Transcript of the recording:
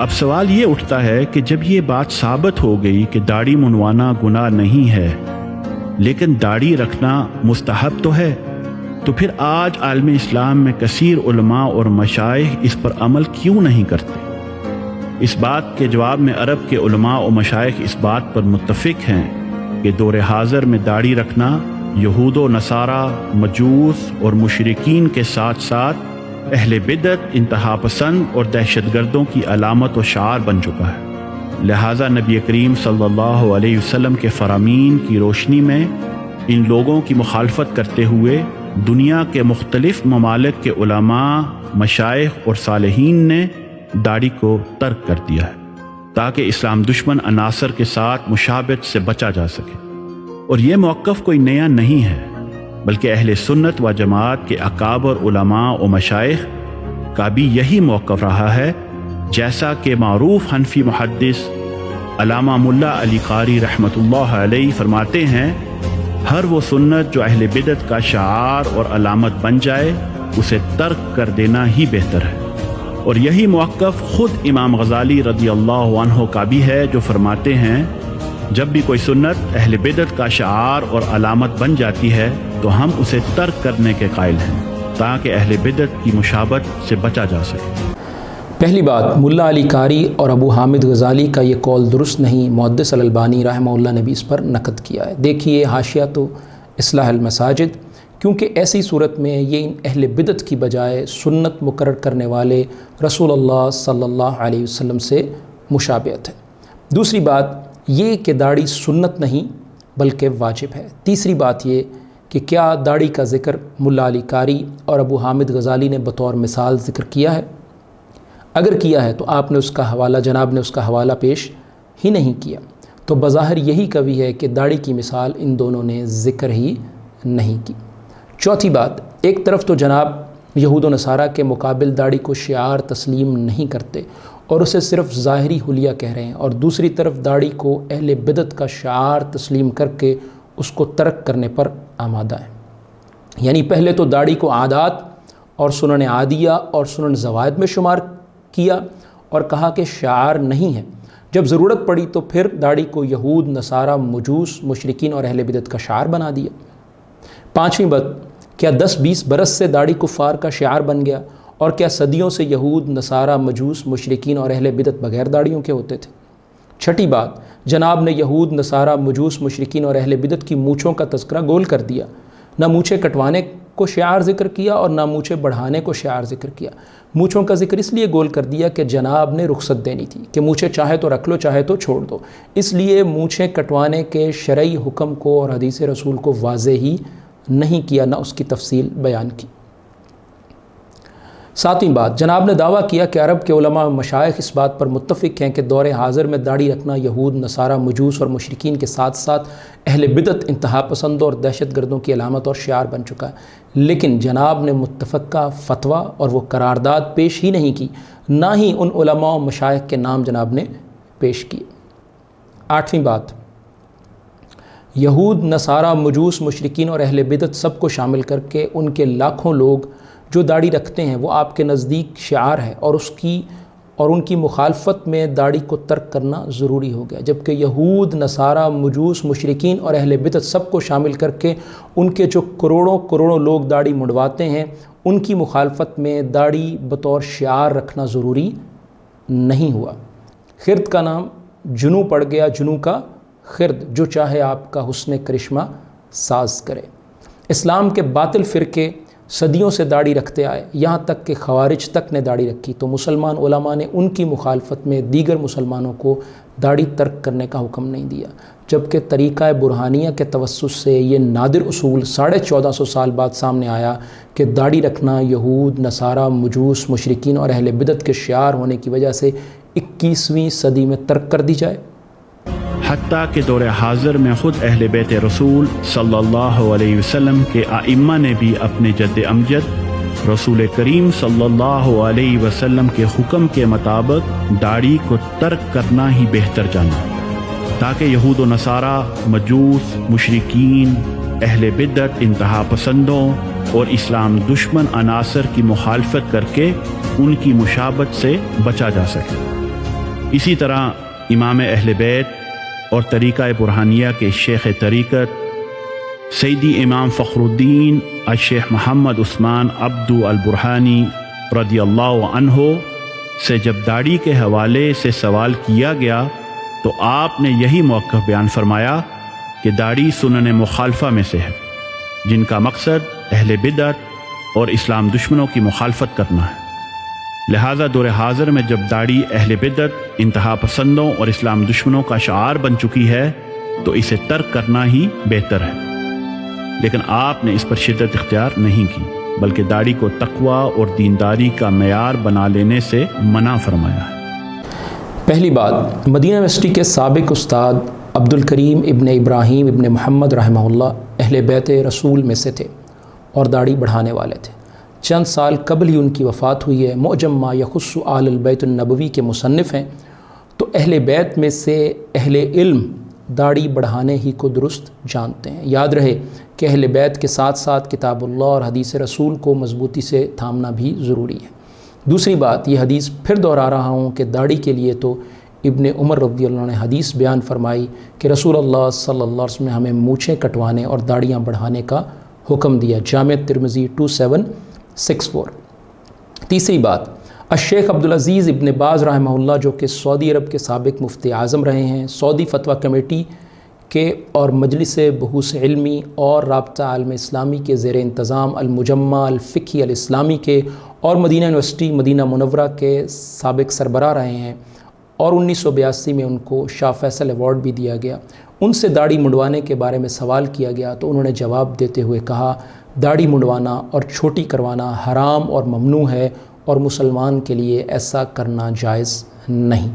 اب سوال یہ اٹھتا ہے کہ جب یہ بات ثابت ہو گئی کہ داڑھی منڈوانا گناہ نہیں ہے لیکن داڑھی رکھنا مستحب تو ہے، تو پھر آج عالم اسلام میں کثیر علماء اور مشائخ اس پر عمل کیوں نہیں کرتے؟ اس بات کے جواب میں عرب کے علماء و مشائخ اس بات پر متفق ہیں کہ دور حاضر میں داڑھی رکھنا یہود و نصارہ، مجوس اور مشرکین کے ساتھ ساتھ اہل بدعت، انتہا پسند اور دہشت گردوں کی علامت و شعار بن چکا ہے۔ لہٰذا نبی کریم صلی اللہ علیہ وسلم کے فرامین کی روشنی میں ان لوگوں کی مخالفت کرتے ہوئے دنیا کے مختلف ممالک کے علماء، مشائخ اور صالحین نے داڑھی کو ترک کر دیا ہے تاکہ اسلام دشمن عناصر کے ساتھ مشابہت سے بچا جا سکے۔ اور یہ موقف کوئی نیا نہیں ہے، بلکہ اہل سنت و جماعت کے اکابر علماء و مشائخ کا بھی یہی موقف رہا ہے، جیسا کہ معروف حنفی محدث علامہ ملا علی قاری رحمۃ اللہ علیہ فرماتے ہیں، ہر وہ سنت جو اہل بدعت کا شعار اور علامت بن جائے اسے ترک کر دینا ہی بہتر ہے۔ اور یہی موقف خود امام غزالی رضی اللہ عنہ کا بھی ہے، جو فرماتے ہیں جب بھی کوئی سنت اہل بدعت کا شعار اور علامت بن جاتی ہے تو ہم اسے ترک کرنے کے قائل ہیں تاکہ اہل بدعت کی مشابہت سے بچا جا سکے۔ پہلی بات، ملا علی قاری اور ابو حامد غزالی کا یہ قول درست نہیں، محدث الالبانی رحمہ اللہ نے بھی اس پر نقد کیا ہے۔ دیکھیے حاشیہ تو اصلاح المساجد، کیونکہ ایسی صورت میں یہ ان اہل بدعت کی بجائے سنت مقرر کرنے والے رسول اللہ صلی اللہ علیہ وسلم سے مشابہت ہے۔ دوسری بات یہ کہ داڑھی سنت نہیں بلکہ واجب ہے۔ تیسری بات یہ کہ کیا داڑھی کا ذکر ملا علی قاری اور ابو حامد غزالی نے بطور مثال ذکر کیا ہے؟ اگر کیا ہے تو آپ نے اس کا حوالہ، جناب نے اس کا حوالہ پیش ہی نہیں کیا، تو بظاہر یہی کبھی ہے کہ داڑھی کی مثال ان دونوں نے ذکر ہی نہیں کی۔ چوتھی بات، ایک طرف تو جناب یہود و نصارہ کے مقابل داڑھی کو شعار تسلیم نہیں کرتے اور اسے صرف ظاہری حلیہ کہہ رہے ہیں، اور دوسری طرف داڑھی کو اہل بدعت کا شعار تسلیم کر کے اس کو ترک کرنے پر آمادہ ہیں۔ یعنی پہلے تو داڑھی کو عادات اور سنن عادیہ اور سنن زوائد میں شمار کیا اور کہا کہ شعار نہیں ہے، جب ضرورت پڑی تو پھر داڑھی کو یہود، نصارہ، مجوس، مشرکین اور اہل بدعت کا شعار بنا دیا۔ پانچویں بات، کیا 10-20 برس سے داڑھی کفار کا شعار بن گیا، اور کیا صدیوں سے یہود، نصارہ، مجوس، مشرکین اور اہل بدعت بغیر داڑھیوں کے ہوتے تھے؟ چھٹی بات، جناب نے یہود، نصارہ، مجوس، مشرکین اور اہل بدعت کی مونچھوں کا تذکرہ گول کر دیا، نہ مونچھیں کٹوانے کو شعار ذکر کیا اور نہ مونچھیں بڑھانے کو شعار ذکر کیا۔ مونچھوں کا ذکر اس لیے گول کر دیا کہ جناب نے رخصت دینی تھی کہ مونچھیں چاہے تو رکھ لو چاہے تو چھوڑ دو، اس لیے مونچھیں کٹوانے کے شرعی حکم کو اور حدیث رسول کو واضح ہی نہیں کیا، نہ اس کی تفصیل بیان کی۔ ساتویں بات، جناب نے دعویٰ کیا کہ عرب کے علماء و مشائخ اس بات پر متفق ہیں کہ دور حاضر میں داڑھی رکھنا یہود، نصارہ، مجوس اور مشرکین کے ساتھ ساتھ اہل بدعت، انتہا پسندوں اور دہشت گردوں کی علامت اور شعار بن چکا ہے، لیکن جناب نے متفقہ فتویٰ اور وہ قرارداد پیش ہی نہیں کی، نہ ہی ان علماء و مشائخ کے نام جناب نے پیش کیے۔ آٹھویں بات، یہود، نصارہ، مجوس، مشرکین اور اہل بدعت سب کو شامل کر کے ان کے لاکھوں لوگ جو داڑھی رکھتے ہیں وہ آپ کے نزدیک شعار ہے، اور ان کی مخالفت میں داڑھی کو ترک کرنا ضروری ہو گیا، جبکہ یہود، نصارہ، مجوس، مشرکین اور اہل بدعت سب کو شامل کر کے ان کے جو کروڑوں لوگ داڑھی منڈواتے ہیں ان کی مخالفت میں داڑھی بطور شعار رکھنا ضروری نہیں ہوا۔ خرد کا نام جنو پڑ گیا، جنو کا خرد، جو چاہے آپ کا حسن کرشمہ ساز کرے۔ اسلام کے باطل فرقے صدیوں سے داڑھی رکھتے آئے، یہاں تک کہ خوارج تک نے داڑھی رکھی، تو مسلمان علماء نے ان کی مخالفت میں دیگر مسلمانوں کو داڑھی ترک کرنے کا حکم نہیں دیا، جبکہ طریقہ برہانیہ کے توسط سے یہ نادر اصول 1450 سال بعد سامنے آیا کہ داڑھی رکھنا یہود، نصارہ، مجوس، مشرکین اور اہل بدعت کے شعار ہونے کی وجہ سے 21ویں صدی میں ترک کر دی جائے۔ حتیٰ کہ دور حاضر میں خود اہل بیت رسول صلی اللہ علیہ وسلم کے ائمہ نے بھی اپنے جد امجد رسول کریم صلی اللہ علیہ وسلم کے حکم کے مطابق داڑھی کو ترک کرنا ہی بہتر جانا، تاکہ یہود و نصارہ، مجوس، مشرکین، اہل بدعت، انتہا پسندوں اور اسلام دشمن عناصر کی مخالفت کر کے ان کی مشابہت سے بچا جا سکے۔ اسی طرح امام اہل بیت اور طریقہ برہانیہ کے شیخ طریقت سیدی امام فخر الدین الشیخ محمد عثمان عبدو البرہانی رضی اللہ عنہ سے جب داڑھی کے حوالے سے سوال کیا گیا تو آپ نے یہی موقف بیان فرمایا کہ داڑھی سنن مخالفہ میں سے ہے، جن کا مقصد اہل بدعت اور اسلام دشمنوں کی مخالفت کرنا ہے۔ لہذا دور حاضر میں جب داڑھی اہل بدعت، انتہا پسندوں اور اسلام دشمنوں کا شعار بن چکی ہے تو اسے ترک کرنا ہی بہتر ہے، لیکن آپ نے اس پر شدت اختیار نہیں کی، بلکہ داڑھی کو تقوی اور دینداری کا معیار بنا لینے سے منع فرمایا ہے۔ پہلی بات، مدینہ یونیورسٹی کے سابق استاد عبد الکریم ابن ابراہیم ابن محمد رحمہ اللہ اہل بیت رسول میں سے تھے اور داڑھی بڑھانے والے تھے۔ چند سال قبل ہی ان کی وفات ہوئی ہے۔ معجم ما یخص آل البیت النبوی کے مصنف ہیں، تو اہل بیت میں سے اہل علم داڑھی بڑھانے ہی کو درست جانتے ہیں۔ یاد رہے کہ اہل بیت کے ساتھ ساتھ کتاب اللہ اور حدیث رسول کو مضبوطی سے تھامنا بھی ضروری ہے۔ دوسری بات، یہ حدیث پھر دہرا رہا ہوں کہ داڑھی کے لیے تو ابن عمر رضی اللہ عنہ نے حدیث بیان فرمائی کہ رسول اللہ صلی اللہ علیہ وسلم نے ہمیں مونچھیں کٹوانے اور داڑھیاں بڑھانے کا حکم دیا، جامع ترمذی 2764۔ تیسری بات، الشیخ عبدالعزیز ابن باز رحمہ اللہ جو کہ سعودی عرب کے سابق مفتی اعظم رہے ہیں، سعودی فتویٰ کمیٹی کے اور مجلس بحوث علمی اور رابطہ عالم اسلامی کے زیر انتظام المجمع الفقہی الاسلامی کے اور مدینہ یونیورسٹی مدینہ منورہ کے سابق سربراہ رہے ہیں، اور 1982 میں ان کو شاہ فیصل ایوارڈ بھی دیا گیا۔ ان سے داڑھی منڈوانے کے بارے میں سوال کیا گیا تو انہوں نے جواب دیتے ہوئے کہا، داڑھی منڈوانا اور چھوٹی کروانا حرام اور ممنوع ہے، اور مسلمان کے لیے ایسا کرنا جائز نہیں۔